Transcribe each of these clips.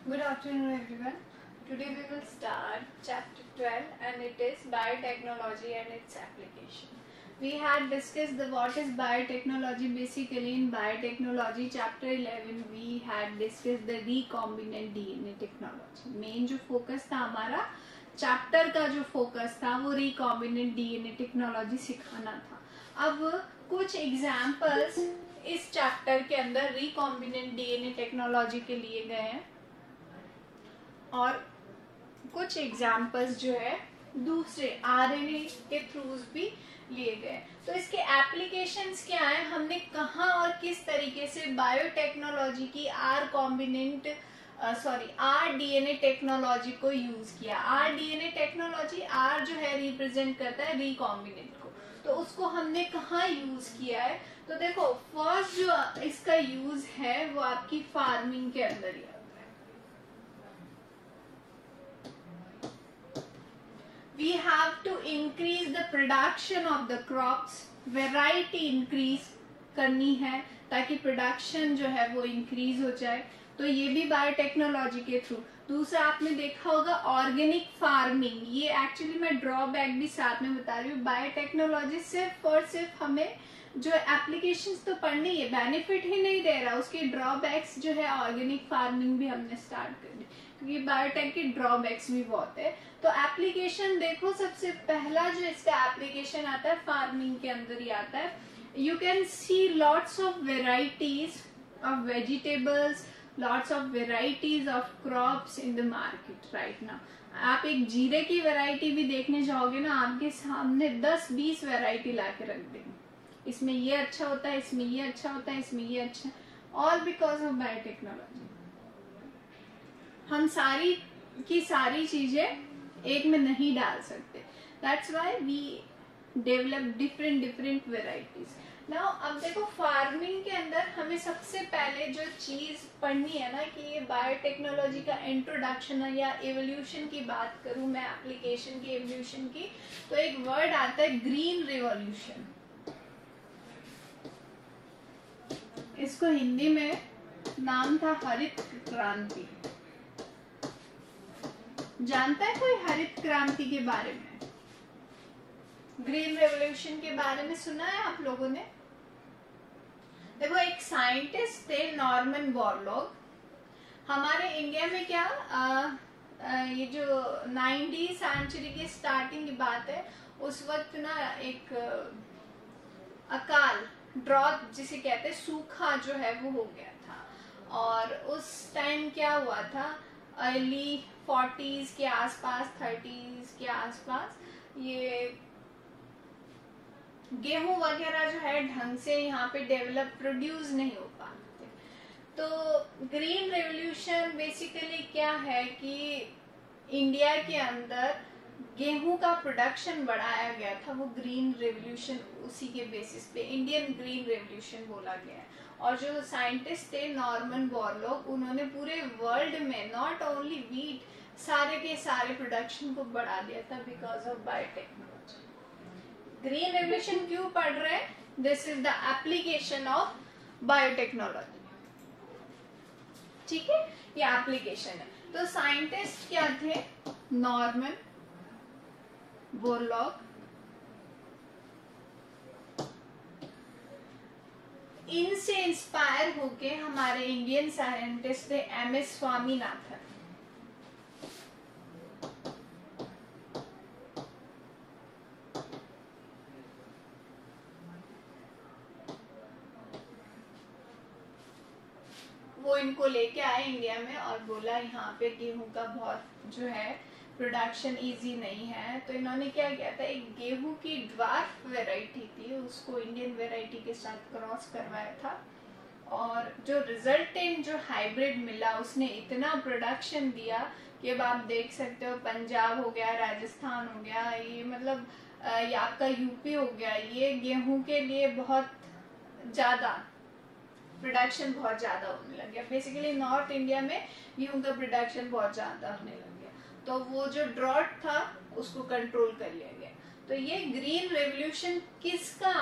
Good afternoon everyone. Today we will start chapter 12 and it is biotechnology and its application. We had discussed what is biotechnology. Basically in biotechnology chapter 11 we had discussed the recombinant DNA technology. Main जो focus था हमारा chapter का जो focus था वो recombinant DNA technology सिखाना था. अब कुछ एग्जाम्पल्स इस चैप्टर के अंदर recombinant DNA टेक्नोलॉजी के लिए गए हैं और कुछ एग्जाम्पल्स जो है दूसरे आरएनए के थ्रूज भी लिए गए. तो इसके एप्लीकेशंस क्या है, हमने कहाँ और किस तरीके से बायोटेक्नोलॉजी की आर डीएनए टेक्नोलॉजी को यूज किया. आर डीएनए टेक्नोलॉजी, आर जो है रिप्रेजेंट करता है रिकॉम्बिनेंट को, तो उसको हमने कहाँ यूज किया है. तो देखो फर्स्ट जो इसका यूज है वो आपकी फार्मिंग के अंदर ही है. We have to increase the production of the crops, variety increase करनी है ताकि प्रोडक्शन जो है वो इंक्रीज हो जाए. तो ये भी बायोटेक्नोलॉजी के थ्रू. दूसरा आपने देखा होगा ऑर्गेनिक फार्मिंग. ये एक्चुअली मैं ड्रॉबैक भी साथ में बता रही हूँ. बायोटेक्नोलॉजी सिर्फ और सिर्फ हमें जो एप्लीकेशंस तो पढ़नी है, बेनिफिट ही नहीं दे रहा, उसके ड्रॉबैक्स जो है ऑर्गेनिक फार्मिंग भी हमने स्टार्ट कर दी क्योंकि बायोटेक के ड्रॉबैक्स भी बहुत है. तो एप्लीकेशन देखो, सबसे पहला जो इसका एप्लीकेशन आता है फार्मिंग के अंदर ही आता है. You can see lots of varieties of vegetables, lots of varieties of crops in the market right now. आप एक जीरे की वेराइटी भी देखने जाओगे ना, आपके सामने 10-20 वेराइटी ला के रख देंगे. इसमें ये अच्छा होता है, इसमें ये अच्छा होता है, इसमें ये अच्छा, ऑल बिकॉज ऑफ बायोटेक्नोलॉजी. हम सारी की सारी चीजें एक में नहीं डाल सकते. That's why we develop different varieties. Now अब देखो फार्मिंग के अंदर हमें सबसे पहले जो चीज पढ़नी है ना कि ये बायोटेक्नोलॉजी का इंट्रोडक्शन है या एवोल्यूशन की बात करूं मैं, एप्लीकेशन की, एवोल्यूशन की, तो एक वर्ड आता है ग्रीन रिवॉल्यूशन. इसको हिंदी में नाम था हरित क्रांति. जानता है कोई हरित क्रांति के बारे में? ग्रीन रेवोल्यूशन के बारे में सुना है आप लोगों ने? देखो एक साइंटिस्ट थे नॉर्मन बोरलॉग. हमारे इंडिया में क्या ये जो 90 सेंचुरी की स्टार्टिंग की बात है, उस वक्त ना एक अकाल, ड्रॉट जिसे कहते हैं, सूखा जो है वो हो गया था. और उस टाइम क्या हुआ था, अर्ली 40s के आसपास, 30s के आसपास, ये गेहूं वगैरह जो है ढंग से यहाँ पे डेवलप प्रोड्यूस नहीं हो पाते. तो ग्रीन रेवोल्यूशन बेसिकली क्या है कि इंडिया के अंदर गेहूं का प्रोडक्शन बढ़ाया गया था. वो ग्रीन रेवोल्यूशन, उसी के बेसिस पे इंडियन ग्रीन रेवोल्यूशन बोला गया है. और जो साइंटिस्ट थे नॉर्मन बोरलॉग, उन्होंने पूरे वर्ल्ड में नॉट ओनली वीट, सारे के सारे प्रोडक्शन को बढ़ा दिया था because of biotechnology. Green revolution क्यों पढ़ रहे हैं? This is the application of biotechnology. ठीक है, ये एप्लीकेशन है. तो साइंटिस्ट क्या थे? Norman Borlaug. इनसे इंस्पायर होके हमारे इंडियन साइंटिस्ट थे एमएस स्वामीनाथन. वो इनको लेके आए इंडिया में और बोला यहाँ पे गेहूं का बहुत जो है प्रोडक्शन इजी नहीं है. तो इन्होंने क्या किया था, एक गेहूं की ड्वार्फ वेराइटी थी, उसको इंडियन वेराइटी के साथ क्रॉस करवाया था. और जो रिजल्टेंट जो हाइब्रिड मिला, उसने इतना प्रोडक्शन दिया कि अब आप देख सकते हो पंजाब हो गया, राजस्थान हो गया, ये मतलब ये आपका यूपी हो गया, ये गेहूं के लिए बहुत ज्यादा प्रोडक्शन बहुत ज्यादा होने लग गया. बेसिकली नॉर्थ इंडिया में गेहूं का प्रोडक्शन बहुत ज्यादा होने लग गया. तो वो जो ड्रॉट था उसको कंट्रोल कर लिया गया. तो ये ग्रीन रेवोल्यूशन किसका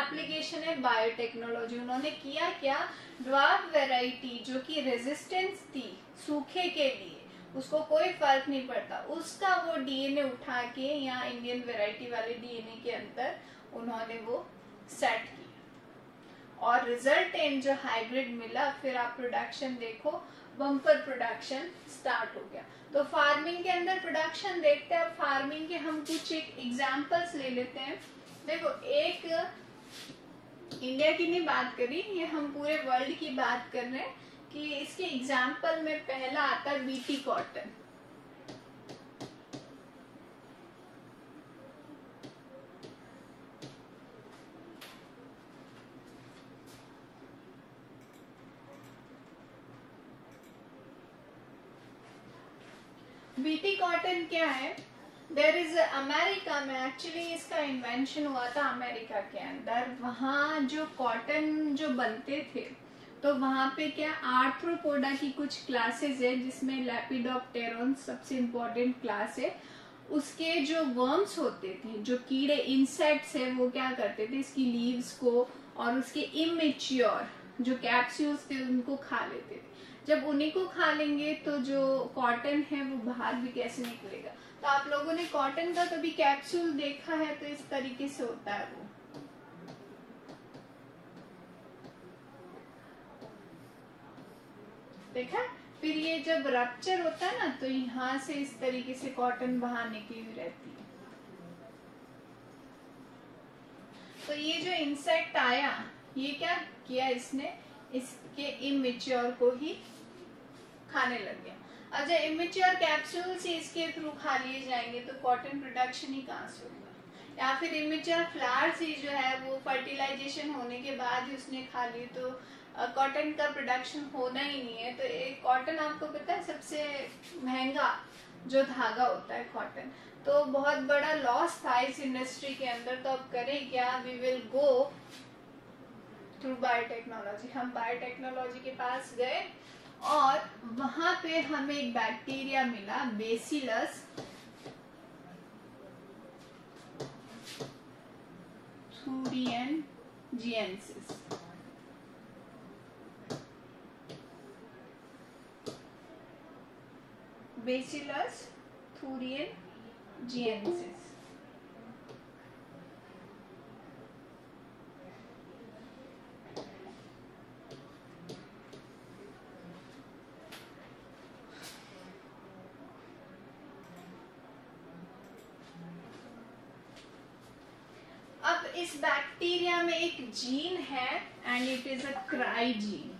एप्लीकेशन है? बायोटेक्नोलॉजी। उन्होंने किया क्या? ड्वार्फ वैरायटी जो कि रेजिस्टेंस थी सूखे के लिए, उसको कोई फर्क नहीं पड़ता, उसका वो डीएनए उठा के यहाँ इंडियन वैरायटी वाले डीएनए के अंदर उन्होंने वो सेट किया और रिजल्टेंट जो हाइब्रिड मिला, फिर आप प्रोडक्शन देखो, बम्पर प्रोडक्शन स्टार्ट हो गया। तो फार्मिंग के अंदर प्रोडक्शन देखते हैं। फार्मिंग के हम कुछ एक एग्जांपल्स ले लेते हैं। देखो, एक इंडिया की नहीं बात करी, ये हम पूरे वर्ल्ड की बात कर रहे हैं कि इसके एग्जांपल में पहला आता है बीटी कॉटन। बीटी कॉटन क्या है? देयर इज अमेरिका में, एक्चुअली इसका इन्वेंशन हुआ था अमेरिका के अंदर। वहाँ जो कॉटन जो बनते थे, तो वहाँ पे क्या आर्थ्रोपोडा की कुछ क्लासेस है, जिसमें लेपिडोप्टेरॉन सबसे इम्पोर्टेंट क्लास है। उसके जो वर्म्स होते थे, जो कीड़े इंसेक्ट्स है, वो क्या करते थे, इसकी लीव्स को और उसके इमेच्योर जो कैप्सूल्स थे उनको खा लेते थे। जब उन्हीं को खा लेंगे तो जो कॉटन है वो बाहर भी कैसे निकलेगा? तो आप लोगों ने कॉटन का कभी कैप्सूल देखा है? तो इस तरीके से होता है वो। देखा? फिर ये जब रप्चर होता है ना, तो यहाँ से इस तरीके से कॉटन बाहर निकली हुई रहती है। तो ये जो इंसेक्ट आया, ये क्या किया इसने? इसके इमेच्योर को ही खाने लग गया। अब जब इमेच्योर कैप्सूल से इसके थ्रू खा लिए जाएंगे तो कॉटन प्रोडक्शन ही कहाँ से होगा? या फिर इमेच्योर फ्लावर से जो है वो फर्टिलाइजेशन होने के बाद ही उसने खा ली, तो कॉटन का प्रोडक्शन होना ही नहीं है। तो एक कॉटन, आपको पता है सबसे महंगा जो धागा होता है कॉटन, तो बहुत बड़ा लॉस था इस इंडस्ट्री के अंदर। तो अब करें क्या? We will go through biotechnology. हम बायोटेक्नोलॉजी के पास गए और वहां पे हमें एक बैक्टीरिया मिला, बेसिलस thuringiensis। Bacillus thuringiensis। अब इस बैक्टीरिया में एक जीन है and it is a cry gene.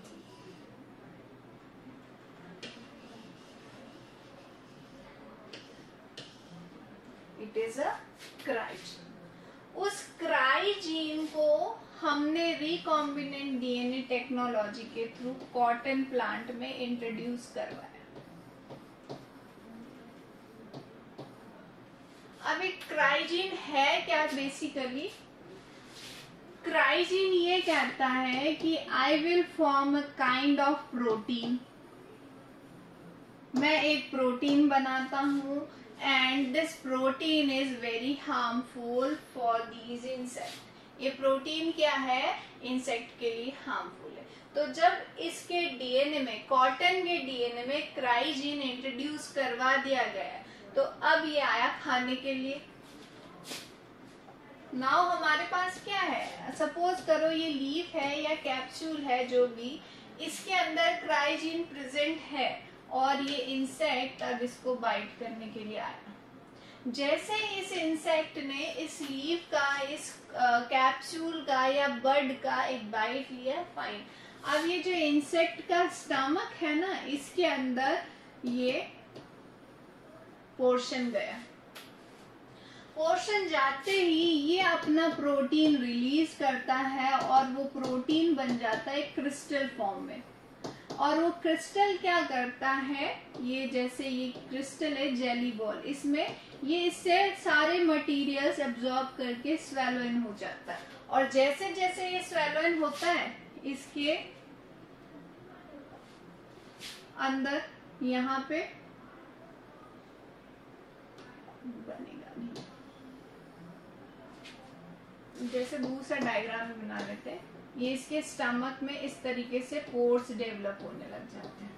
It is a cry gene. उस क्राई जीन को हमने रिकॉम्बिनेंट डीएनए टेक्नोलॉजी के थ्रू कॉटन प्लांट में इंट्रोड्यूस करवाया। अब एक क्राइजीन है क्या? बेसिकली क्राइजीन ये कहता है कि I will form a kind of protein. मैं एक प्रोटीन बनाता हूं and this protein is very harmful for these insect. ये प्रोटीन क्या है? इंसेक्ट के लिए हार्मफुल है। तो जब इसके डीएनए में, कॉटन के डीएनए में क्राइजीन इंट्रोड्यूस करवा दिया गया, तो अब ये आया खाने के लिए। नाउ हमारे पास क्या है? सपोज करो ये लीफ है या कैप्सूल है, जो भी, इसके अंदर क्राइजीन प्रेजेंट है और ये इंसेक्ट अब इसको बाइट करने के लिए आया। जैसे इस इंसेक्ट ने इस लीफ का, इस कैप्सूल का या बड का एक बाइट लिया, फाइन। अब ये जो इंसेक्ट का स्टमक है ना, इसके अंदर ये पोर्शन गया। पोर्शन जाते ही ये अपना प्रोटीन रिलीज करता है और वो प्रोटीन बन जाता है क्रिस्टल फॉर्म में। और वो क्रिस्टल क्या करता है? ये जैसे ये क्रिस्टल है जेली बॉल, इसमें ये इससे सारे मटेरियल्स एब्जॉर्ब करके स्वेलो इन हो जाता है। और जैसे जैसे ये स्वेलो इन होता है, इसके अंदर यहाँ पे बनेगा नहीं, जैसे दूसरा डायग्राम बना लेते हैं, ये इसके स्टमक में इस तरीके से पोर्स डेवलप होने लग जाते हैं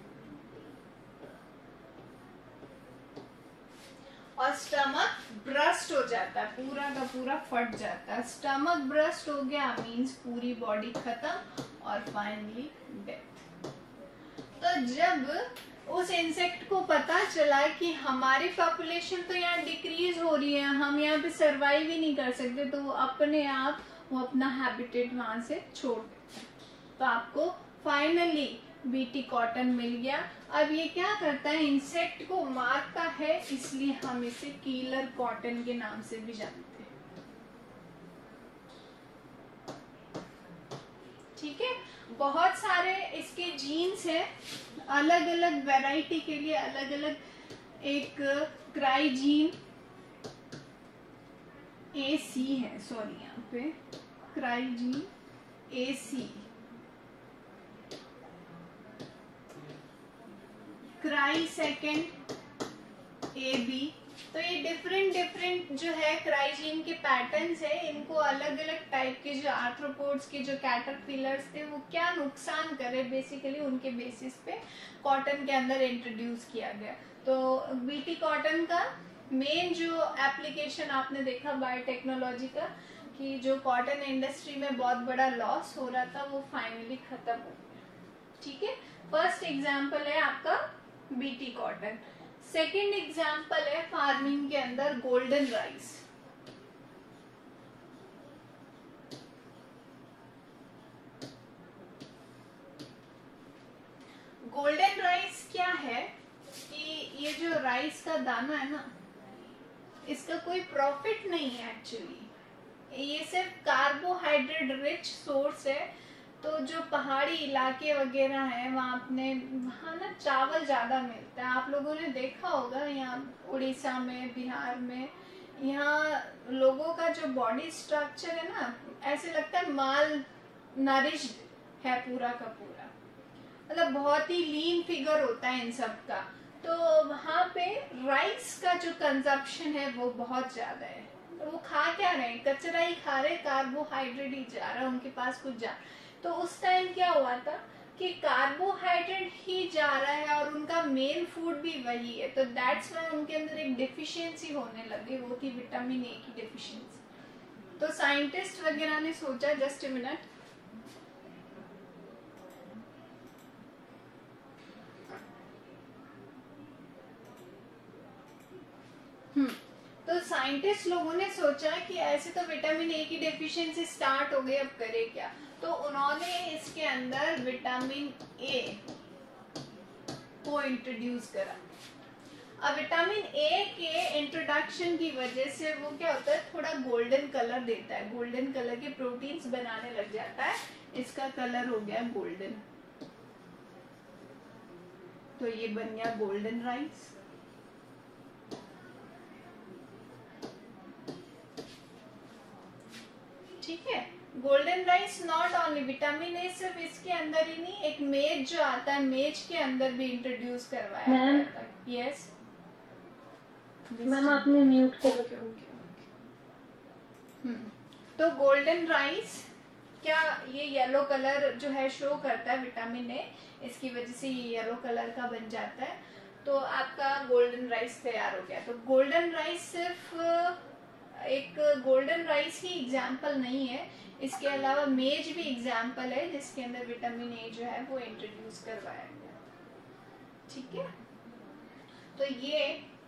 और स्टमक ब्रस्ट हो जाता है, पूरा का पूरा फट जाता है। स्टमक ब्रस्ट हो गया मींस पूरी बॉडी खत्म और फाइनली डेथ। तो जब उस इंसेक्ट को पता चला कि हमारी पॉपुलेशन तो यहाँ डिक्रीज हो रही है, हम यहाँ पे सरवाइव ही नहीं कर सकते, तो वो अपने आप वो अपना हैबिटेट वहां से छोड़ देते हैं। तो आपको फाइनली बीटी कॉटन मिल गया। अब ये क्या करता है, इंसेक्ट को मारता है, इसलिए हम इसे किलर कॉटन के नाम से भी जानते हैं। ठीक है, बहुत सारे इसके जीन्स है, अलग अलग वैरायटी के लिए अलग अलग। एक क्राइजीन AC है, सॉरी यहाँ पे क्राइजीन AC, क्राई सेकेंड AB। तो ये डिफरेंट जो है क्राइजीन के पैटर्न्स है, इनको अलग अलग टाइप के जो आर्थ्रोपोड्स के जो कैटरपिलर्स थे वो क्या नुकसान करे, बेसिकली उनके बेसिस पे कॉटन के अंदर इंट्रोड्यूस किया गया। तो बीटी कॉटन का मेन जो एप्लीकेशन आपने देखा बायोटेक्नोलॉजी का, कि जो कॉटन इंडस्ट्री में बहुत बड़ा लॉस हो रहा था वो फाइनली खत्म हो गया। ठीक है, फर्स्ट एग्जाम्पल है आपका बीटी कॉटन। सेकेंड एग्जाम्पल है फार्मिंग के अंदर गोल्डन राइस। गोल्डन राइस क्या है कि ये जो राइस का दाना है ना, इसका कोई प्रॉफिट नहीं है एक्चुअली, ये सिर्फ कार्बोहाइड्रेट रिच सोर्स है। तो जो पहाड़ी इलाके वगैरह है वहाँ ना चावल ज्यादा मिलता है। आप लोगों ने देखा होगा यहाँ उड़ीसा में, बिहार में, यहाँ लोगों का जो बॉडी स्ट्रक्चर है ना, ऐसे लगता है माल नरिश्ड है पूरा का पूरा, मतलब बहुत ही लीन फिगर होता है इन सब का। तो वहाँ पे राइस का जो कंजप्शन है वो बहुत ज्यादा है। तो वो खा क्या रहे, कचरा ही खा रहे, कार्बोहाइड्रेट ही जा रहा है उनके पास कुछ जा। तो उस टाइम क्या हुआ था कि कार्बोहाइड्रेट ही जा रहा है और उनका मेन फूड भी वही है, तो दैट्स व्हाई उनके अंदर एक डिफिशियंसी होने लगी, वो थी विटामिन ए की डिफिशियंसी। तो साइंटिस्ट वगैरह ने सोचा, जस्ट ए मिनट, तो साइंटिस्ट लोगों ने सोचा कि ऐसे तो विटामिन ए की डेफिशिएंसी स्टार्ट हो गई, अब करे क्या। तो उन्होंने इसके अंदर विटामिन ए को इंट्रोड्यूस करा। अब विटामिन ए के इंट्रोडक्शन की वजह से वो क्या होता है, थोड़ा गोल्डन कलर देता है, गोल्डन कलर के प्रोटीन्स बनाने लग जाता है, इसका कलर हो गया गोल्डन। तो ये बन गया गोल्डन राइस। ठीक है, golden rice not only vitamin A सिर्फ इसके अंदर ही नहीं, एक मेज जो आता है, मेज के अंदर भी इंट्रोड्यूस करवाया जाता है। यस मैम, आपने म्यूट कर दिया। तो गोल्डन राइस क्या, ये येलो कलर जो है शो करता है विटामिन ए, इसकी वजह से ये येलो कलर का बन जाता है। तो आपका गोल्डन राइस तैयार हो गया। तो गोल्डन राइस सिर्फ एक गोल्डन राइस ही एग्जाम्पल नहीं है, इसके अलावा मेज भी एग्जाम्पल है जिसके अंदर विटामिन ए जो है वो इंट्रोड्यूस करवाया गया। ठीक है, तो ये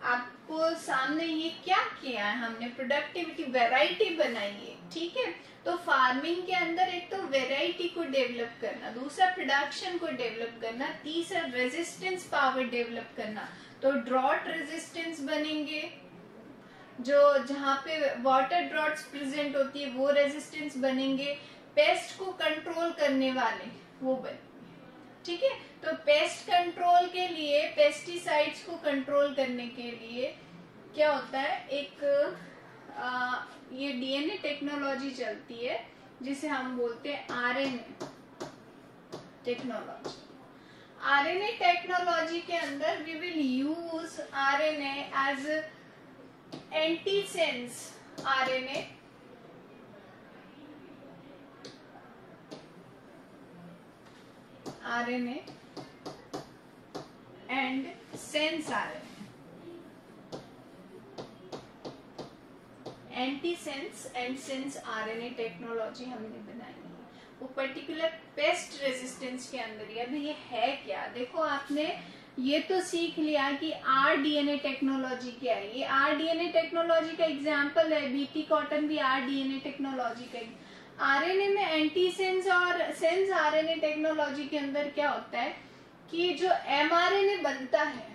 आपको सामने ये क्या किया है हमने, प्रोडक्टिविटी वैरायटी बनाई है। ठीक है, तो फार्मिंग के अंदर एक तो वैरायटी को डेवलप करना, दूसरा प्रोडक्शन को डेवलप करना, तीसरा रेजिस्टेंस पावर डेवलप करना। तो ड्रॉट रेजिस्टेंस बनेंगे, जो जहाँ पे वाटर ड्रॉट्स प्रेजेंट होती है वो रेजिस्टेंस बनेंगे, पेस्ट को कंट्रोल करने वाले वो बनेंगे। ठीक है, तो पेस्ट कंट्रोल के लिए, पेस्टिसाइड्स को कंट्रोल करने के लिए क्या होता है, एक ये डीएनए टेक्नोलॉजी चलती है जिसे हम बोलते हैं आरएनए टेक्नोलॉजी। आरएनए टेक्नोलॉजी के अंदर we will use RNA as antisense RNA RNA and sense RNA। Anti sense and sense RNA technology हमने बनाई है, वो पर्टिकुलर पेस्ट रेजिस्टेंस के अंदर ही। अभी ये है क्या, देखो आपने ये तो सीख लिया कि rDNA टेक्नोलॉजी क्या है। ये rDNA टेक्नोलॉजी का एग्जाम्पल है, बीटी कॉटन भी rDNA टेक्नोलॉजी का। RNA में एंटी सेंस और सेंस RNA टेक्नोलॉजी के अंदर क्या होता है कि जो mRNA बनता है,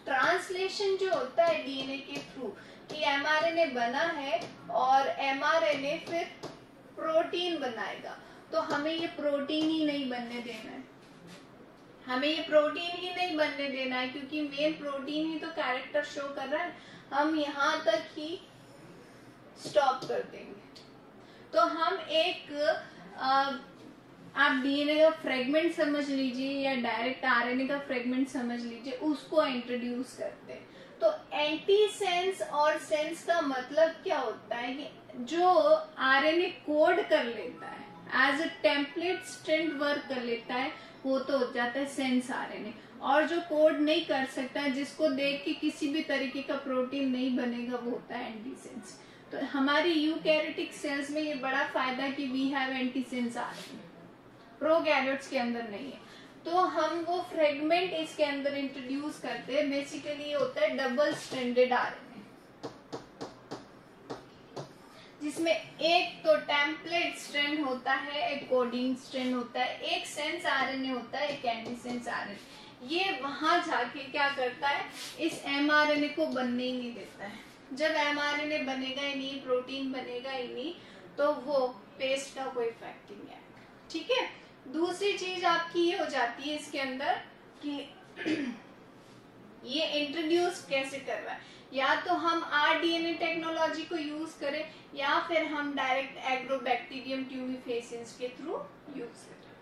ट्रांसलेशन जो होता है DNA के थ्रू कि mRNA बना है और mRNA फिर प्रोटीन बनाएगा, तो हमें ये प्रोटीन ही नहीं बनने देना है, हमें ये प्रोटीन ही नहीं बनने देना है, क्योंकि मेन प्रोटीन ही तो कैरेक्टर शो कर रहा है। हम यहाँ तक ही स्टॉप कर देंगे। तो हम एक आप डीएनए का फ्रेगमेंट समझ लीजिए या डायरेक्ट आरएनए का फ्रेगमेंट समझ लीजिए, उसको इंट्रोड्यूस करते हैं। तो एंटी सेंस और सेंस का मतलब क्या होता है कि जो आरएनए कोड कर लेता है as a template strand work कर लेता है, वो तो हो जाता है सेंस आरएनए। और जो कोड नहीं कर सकता, जिसको देख के किसी भी तरीके का प्रोटीन नहीं बनेगा, वो होता है एंटी सेंस। तो हमारी यूकैरियोटिक सेल्स में ये बड़ा फायदा कि we have anti sense RNA, prokaryotes के अंदर नहीं है। तो हम वो फ्रेगमेंट इसके अंदर इंट्रोड्यूस करते हैं। बेसिकली ये होता है डबल स्ट्रैंडेड आरएनए, जिसमें एक तो टेम्पलेट स्ट्रैंड होता है, एक कोडिंग स्ट्रैंड होता है, एक सेंस आरएनए होता है, एक एंटीसेंस आरएनए। ये वहां जाके क्या करता है, इस एमआरएनए को बनने ही नहीं देता है। जब एमआरएनए बनेगा ही नहीं, प्रोटीन बनेगा ही नहीं, तो वो पेस्ट का कोई इफेक्ट नहीं है। ठीक है। दूसरी चीज आपकी ये हो जाती है इसके अंदर कि ये इंट्रोड्यूस कैसे कर रहा है, या तो हम rDNA टेक्नोलॉजी को यूज करें या फिर हम डायरेक्ट एग्रोबैक्टीरियम ट्यूमिफेसिएंस के थ्रू यूज करें।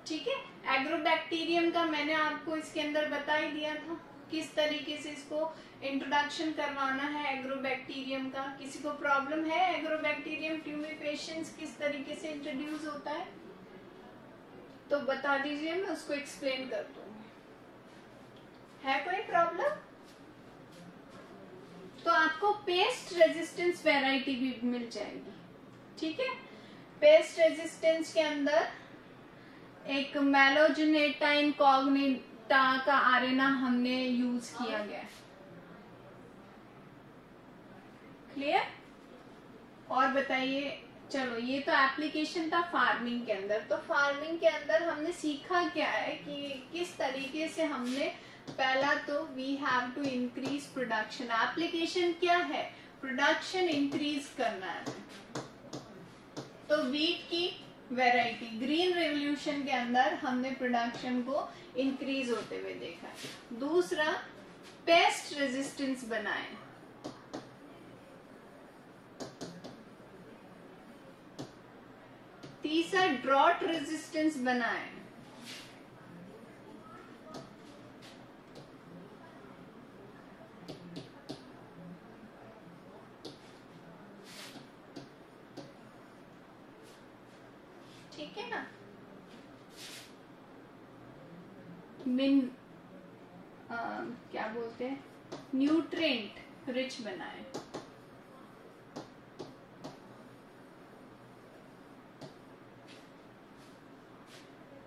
ठीक है। एग्रोबैक्टीरियम का मैंने आपको इसके अंदर बता ही दिया था किस तरीके से इसको इंट्रोडक्शन करवाना है एग्रोबैक्टीरियम का। किसी को प्रॉब्लम है एग्रोबैक्टीरियम ट्यूमिफेसिएंस किस तरीके से इंट्रोड्यूस होता है तो बता दीजिए, मैं उसको एक्सप्लेन कर दूंगी। है कोई प्रॉब्लम? तो आपको पेस्ट रेजिस्टेंस वैरायटी भी मिल जाएगी। ठीक है। पेस्ट रेजिस्टेंस के अंदर एक मेलोजेनेटा इनकॉग्निटा का आरएनए हमने यूज किया गया है। क्लियर? और बताइए, चलो ये तो एप्लीकेशन था फार्मिंग के अंदर। तो फार्मिंग के अंदर हमने सीखा क्या है कि किस तरीके से हमने, पहला तो we have to increase production. Application क्या है, प्रोडक्शन इंक्रीज करना है। तो वीट की वैरायटी ग्रीन रेवोल्यूशन के अंदर हमने प्रोडक्शन को इंक्रीज होते हुए देखा है। दूसरा, पेस्ट रेजिस्टेंस बनाए। तीसरा, ड्रॉट रेजिस्टेंस बनाए। ठीक है ना। क्या बोलते हैं, न्यूट्रिएंट रिच बनाए।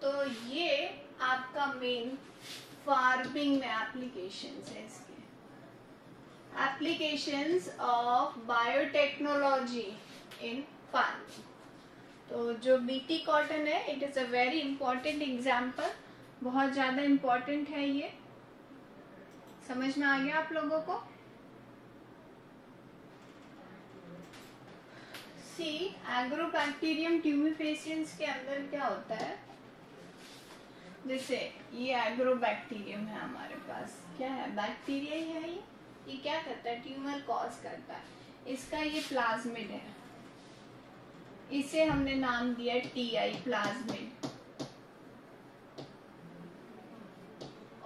तो ये आपका मेन फार्मिंग में एप्लीकेशंस है। इसके applications of biotechnology in farming. तो जो बीटी कॉटन है, it is a very important example, बहुत ज्यादा इंपॉर्टेंट है। ये समझ में आ गया आप लोगों को? सी, एग्रोबैक्टीरियम ट्यूमिफेसिएंस के अंदर क्या होता है, जैसे ये एग्रोबैक्टीरियम है हमारे पास, क्या है, बैक्टीरिया ही है। ये क्या करता है, ट्यूमर कॉज करता है। इसका ये प्लाज्मिड है, इसे हमने नाम दिया टीआई, प्लाज्मिड।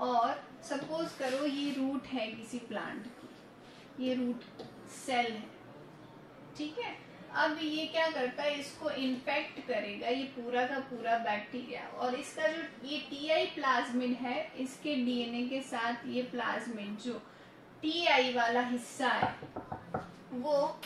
और सपोज करो ये रूट है किसी प्लांट की, ये रूट सेल है। ठीक है। अब ये क्या करता है, इसको इन्फेक्ट करेगा ये पूरा का पूरा बैक्टीरिया, और इसका जो ये टीआई प्लाज्मिड है इसके डीएनए के साथ ये प्लाज्मिड जो टीआई वाला हिस्सा है वो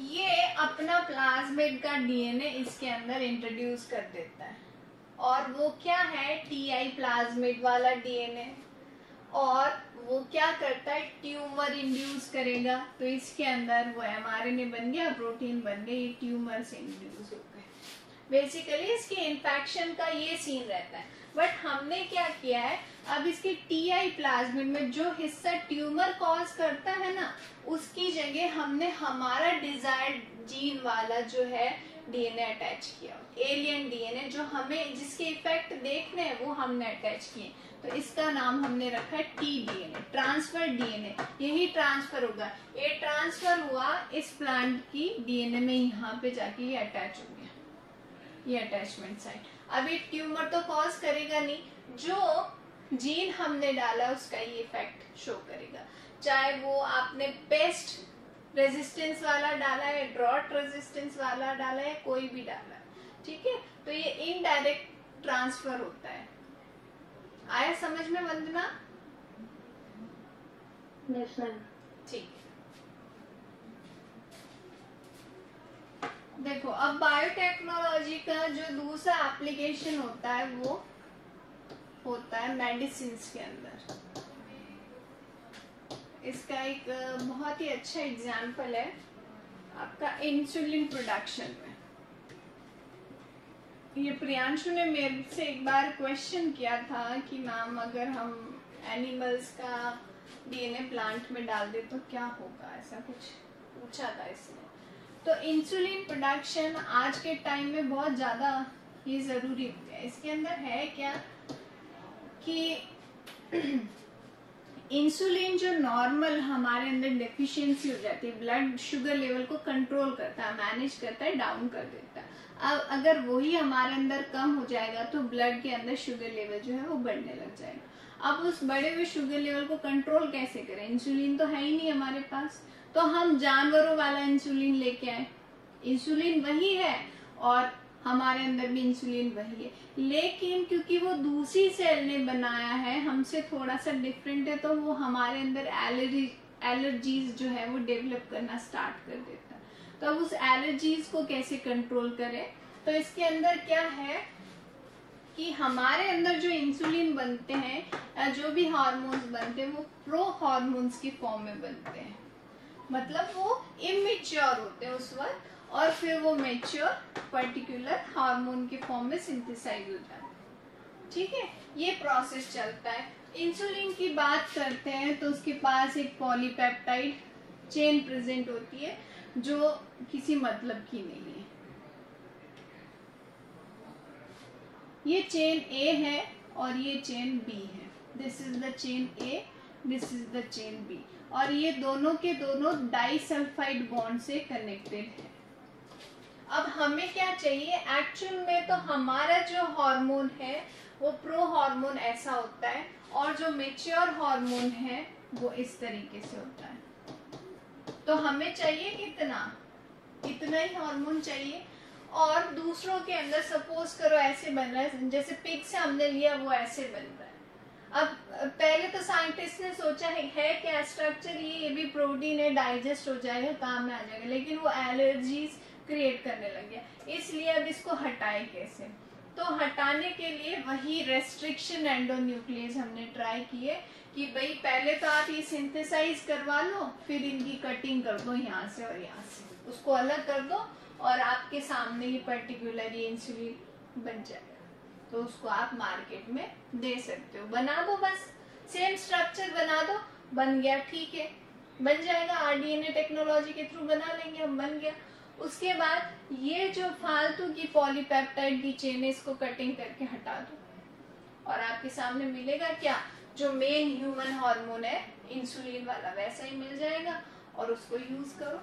ये अपना प्लाज्मिड का डीएनए इसके अंदर इंट्रोड्यूस कर देता है, और वो क्या है, टीआई प्लाज्मिड वाला डीएनए, और वो क्या करता है, ट्यूमर इंड्यूस करेगा। तो इसके अंदर वो एमआरएनए बन गया, प्रोटीन बन गया, ये ट्यूमर से इंड्यूस हो गए। बेसिकली इसके इन्फेक्शन का ये सीन रहता है। बट हमने क्या किया है, अब इसके टीआई प्लाज्मिड में जो हिस्सा ट्यूमर कॉज करता है ना, उसकी जगह हमने हमारा डिजायर्ड जीन वाला जो है डीएनए अटैच किया, एलियन डीएनए जो हमें जिसके इफेक्ट देखने हैं वो हमने अटैच किए। तो इसका नाम हमने रखा है टी डीएनए, ट्रांसफर डीएनए। यही ट्रांसफर होगा, ये ट्रांसफर हुआ इस प्लांट की डीएनए में, यहाँ पे जाके ये अटैच हो गया, ये अटैचमेंट साइट। अब ये ट्यूमर तो कॉज करेगा नहीं, जो जीन हमने डाला उसका ये इफेक्ट शो करेगा। चाहे वो आपने पेस्ट रेजिस्टेंस वाला डाला है, ड्रॉट रेजिस्टेंस वाला डाला है, कोई भी डाला है, ठीक है। तो ये इनडायरेक्ट ट्रांसफर होता है। आया समझ में वंदना? Yes ma'am. ठीक है। देखो अब बायोटेक्नोलॉजी का जो दूसरा एप्लीकेशन होता है वो होता है मेडिसिन के अंदर। इसका एक बहुत ही अच्छा एग्जाम्पल है आपका इंसुलिन प्रोडक्शन में। ये प्रियांशु ने मेरे से एक बार क्वेश्चन किया था कि मैम अगर हम एनिमल्स का डीएनए प्लांट में डाल दे तो क्या होगा, ऐसा कुछ पूछा था इसने। तो इंसुलिन प्रोडक्शन आज के टाइम में बहुत ज्यादा ये जरूरी हो गया। इसके अंदर है क्या कि इंसुलिन जो नॉर्मल हमारे अंदर डेफिशिएंसी हो जाती है, ब्लड शुगर लेवल को कंट्रोल करता है, मैनेज करता है, डाउन कर देता है। अब अगर वही हमारे अंदर कम हो जाएगा तो ब्लड के अंदर शुगर लेवल जो है वो बढ़ने लग जाएगा। अब उस बढ़े हुए शुगर लेवल को कंट्रोल कैसे करें, इंसुलिन तो है ही नहीं हमारे पास, तो हम जानवरों वाला इंसुलिन लेके आए। इंसुलिन वही है और हमारे अंदर भी इंसुलिन वही है, लेकिन क्योंकि वो दूसरी सेल ने बनाया है, हमसे थोड़ा सा डिफरेंट है, तो वो हमारे अंदर एलर्जीज जो है वो डेवलप करना स्टार्ट कर देता है। तो अब उस एलर्जीज को कैसे कंट्रोल करें, तो इसके अंदर क्या है कि हमारे अंदर जो इंसुलिन बनते हैं, जो भी हार्मोन्स बनते हैं, वो प्रो हार्मोन्स की फॉर्म में बनते हैं। मतलब वो इमेच्योर होते हैं उस वक्त, और फिर वो मेच्योर पर्टिकुलर हार्मोन के फॉर्म में सिंथेसाइज हो जाता है। ठीक है, ये प्रोसेस चलता है। इंसुलिन की बात करते हैं तो उसके पास एक पॉलीपेप्टाइड चेन प्रेजेंट होती है जो किसी मतलब की नहीं है। ये चेन ए है और ये चेन बी है। This is the chain A, this is the chain B, और ये दोनों के दोनों डाइसल्फाइड बॉन्ड से कनेक्टेड है। अब हमें क्या चाहिए, एक्चुअल में तो हमारा जो हार्मोन है वो प्रो हार्मोन ऐसा होता है, और जो मेच्योर हार्मोन है वो इस तरीके से होता है। तो हमें चाहिए कितना, इतना ही हार्मोन चाहिए। और दूसरों के अंदर सपोज करो ऐसे बन रहा है, जैसे पिग से हमने लिया वो ऐसे बन रहा है। अब पहले तो साइंटिस्ट ने सोचा है क्या स्ट्रक्चर, ये भी प्रोटीन है, डाइजेस्ट हो जाएगा, काम में आ जाएगा, लेकिन वो एलर्जीज क्रिएट करने लग गया। इसलिए अब इसको हटाए कैसे, तो हटाने के लिए वही रेस्ट्रिक्शन एंडोन्यूक्लियस हमने ट्राई किए कि भाई पहले तो आप ये सिंथेसाइज करवा लो, फिर इनकी कटिंग कर दो यहाँ से और यहाँ से, उसको अलग कर दो, और आपके सामने ये पर्टिकुलर इंसुलिन बन जाएगा। तो उसको आप मार्केट में दे सकते हो, बना दो, बस सेम स्ट्रक्चर बना दो, बन गया, ठीक है, बन जाएगा। आरडीएनए टेक्नोलॉजी के थ्रू बना लेंगे हम, बन गया। उसके बाद ये जो फालतू की पॉलीपेप्टाइड की चेन है इसको कटिंग करके हटा दो, और आपके सामने मिलेगा क्या, जो मेन ह्यूमन हार्मोन है इंसुलिन वाला वैसा ही मिल जाएगा, और उसको यूज करो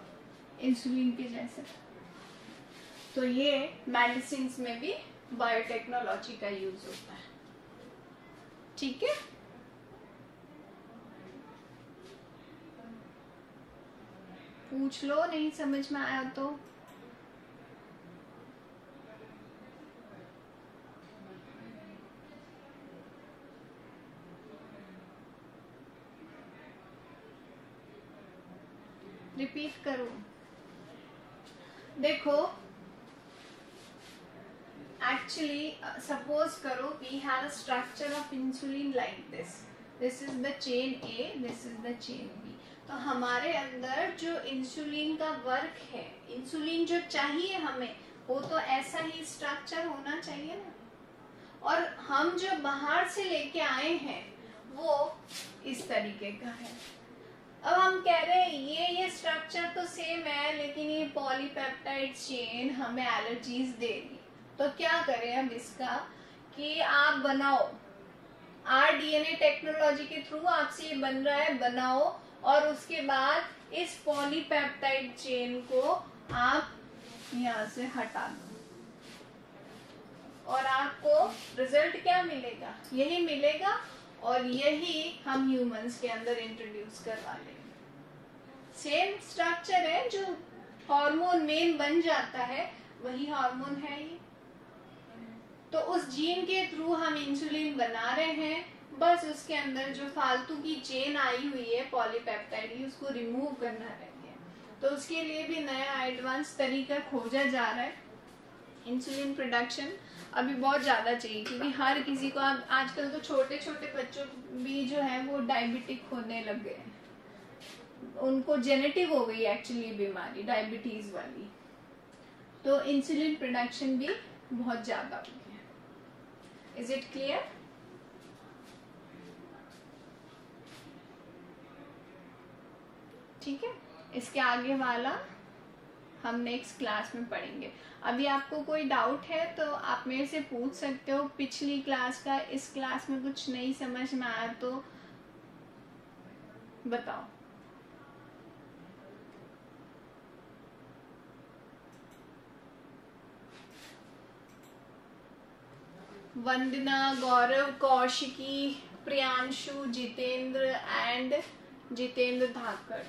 इंसुलिन के जैसे। तो ये मेडिसिन में भी बायोटेक्नोलॉजी का यूज होता है। ठीक है, पूछ लो, नहीं समझ में आया तो। रिपीट करो। देखो, एक्चुअली सपोज करो we have a structure of insulin like this is the chain A, this is the chain B. तो हमारे अंदर जो इंसुलिन का वर्क है, इंसुलिन जो चाहिए हमें, वो तो ऐसा ही स्ट्रक्चर होना चाहिए ना। और हम जो बाहर से लेके आए हैं वो इस तरीके का है। अब हम कह रहे हैं ये स्ट्रक्चर तो सेम है, लेकिन ये पॉलीपेप्टाइड चेन हमें एलर्जीज दे रही। तो क्या करें अब इसका कि आप बनाओ, आरडीएनए टेक्नोलॉजी के थ्रू आपसे ये बन रहा है, बनाओ, और उसके बाद इस पॉलीपेप्टाइड चेन को आप यहाँ से हटा दो, और आपको रिजल्ट क्या मिलेगा? यही मिलेगा, और यही हम ह्यूमंस के अंदर इंट्रोड्यूस करवा लेंगे। सेम स्ट्रक्चर है, जो हार्मोन मेन बन जाता है वही हार्मोन है ये। तो उस जीन के थ्रू हम इंसुलिन बना रहे हैं, बस उसके अंदर जो फालतू की चेन आई हुई है पॉलीपेप्टाइड की, उसको रिमूव करना रह गया। तो उसके लिए भी नया एडवांस तरीका खोजा जा रहा है। इंसुलिन प्रोडक्शन अभी बहुत ज़्यादा चाहिए, क्योंकि हर किसी को आजकल तो छोटे छोटे बच्चों भी जो है वो डायबिटिक होने लग गए हैं, उनको जेनेटिक हो गई एक्चुअली बीमारी, डायबिटीज वाली। तो इंसुलिन प्रोडक्शन भी बहुत ज़्यादा हो गया। Is it clear? ठीक है, इसके आगे वाला हम नेक्स्ट क्लास में पढ़ेंगे। अभी आपको कोई डाउट है तो आप मेरे से पूछ सकते हो। पिछली क्लास का इस क्लास में कुछ नहीं समझ में आया तो बताओ। वंदना, गौरव, कौशिकी, प्रियांशु, जितेंद्र एंड जितेंद्र धाकड़।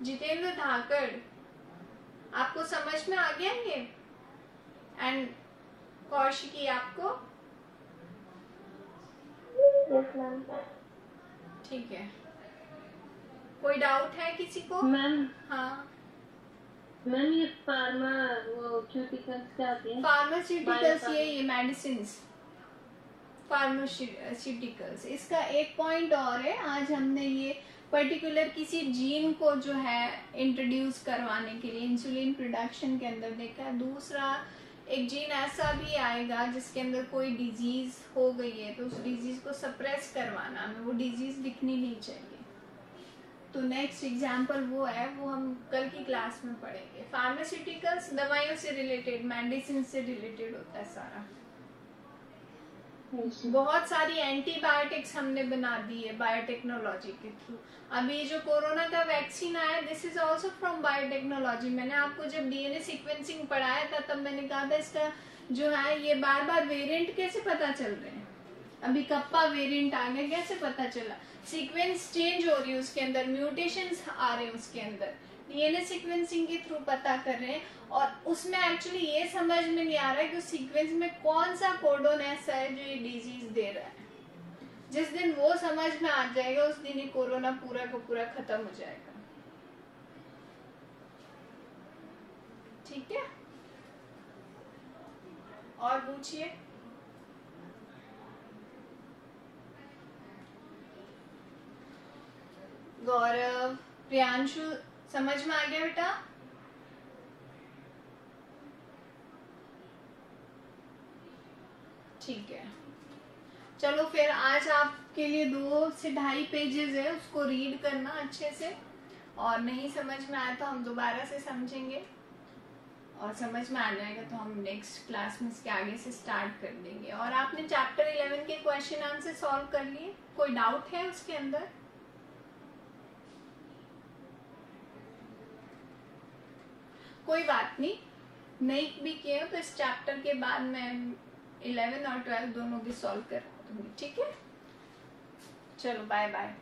जितेंद्र धाकड़, आपको समझ में आ गया ये? एंड कौशिकी, आपको? Yes ma'am. ठीक है, कोई डाउट है किसी को? मैम, हाँ मैम ये फार्मास्यूटिकल्स क्या आती है? फार्मास्यूटिकल्स, ये मेडिसिन, फार्मास्यूटिकल्स। इसका एक पॉइंट और है, आज हमने ये पर्टिकुलर किसी जीन को जो है इंट्रोड्यूस करवाने के लिए इंसुलिन प्रोडक्शन के अंदर देखा है। दूसरा, एक जीन ऐसा भी आएगा जिसके अंदर कोई डिजीज हो गई है, तो उस डिजीज को सप्रेस करवाना, हमें वो डिजीज दिखनी नहीं चाहिए। तो नेक्स्ट एग्जाम्पल वो है, वो हम कल की क्लास में पढ़ेंगे। फार्मास्यूटिकल्स दवाइयों से रिलेटेड, मेडिसिन से रिलेटेड होता है सारा। बहुत सारी एंटीबायोटिक्स हमने बना दी है बायोटेक्नोलॉजी के थ्रू। अभी जो कोरोना का वैक्सीन आया, this is also from biotechnology. मैंने आपको जब डीएनए सीक्वेंसिंग पढ़ाया था तब मैंने कहा था इसका जो है ये बार बार वेरिएंट कैसे पता चल रहे हैं। अभी कप्पा वेरिएंट आ गया, कैसे पता चला? सीक्वेंस चेंज हो रही है, उसके अंदर म्यूटेशंस आ रहे हैं, उसके अंदर डीएनए सीक्वेंसिंग के थ्रू पता कर रहे हैं। और उसमें एक्चुअली ये समझ में नहीं आ रहा है कि सीक्वेंस में कौन सा कोडोन ऐसा है जो ये डिजीज दे रहा है। जिस दिन वो समझ में आ जाएगा उस दिन ये कोरोना पूरा का पूरा खत्म हो जाएगा। ठीक है, और पूछिए। गौरव, प्रियांशु, समझ में आ गया बेटा? ठीक है, चलो फिर आज आपके लिए 2 से 2.5 पेजेस है, उसको रीड करना अच्छे से, और नहीं समझ में आया तो हम दोबारा से समझेंगे, और समझ में आ जाएगा तो हम नेक्स्ट क्लास में इसके आगे से स्टार्ट कर देंगे। और आपने चैप्टर 11 के क्वेश्चन आंसर सॉल्व कर लिए? कोई डाउट है उसके अंदर? कोई बात नहीं, नहीं भी किए हो तो इस चैप्टर के बाद मैं 11 और 12 दोनों भी सॉल्व कर दूंगी, ठीक है। चलो बाय बाय।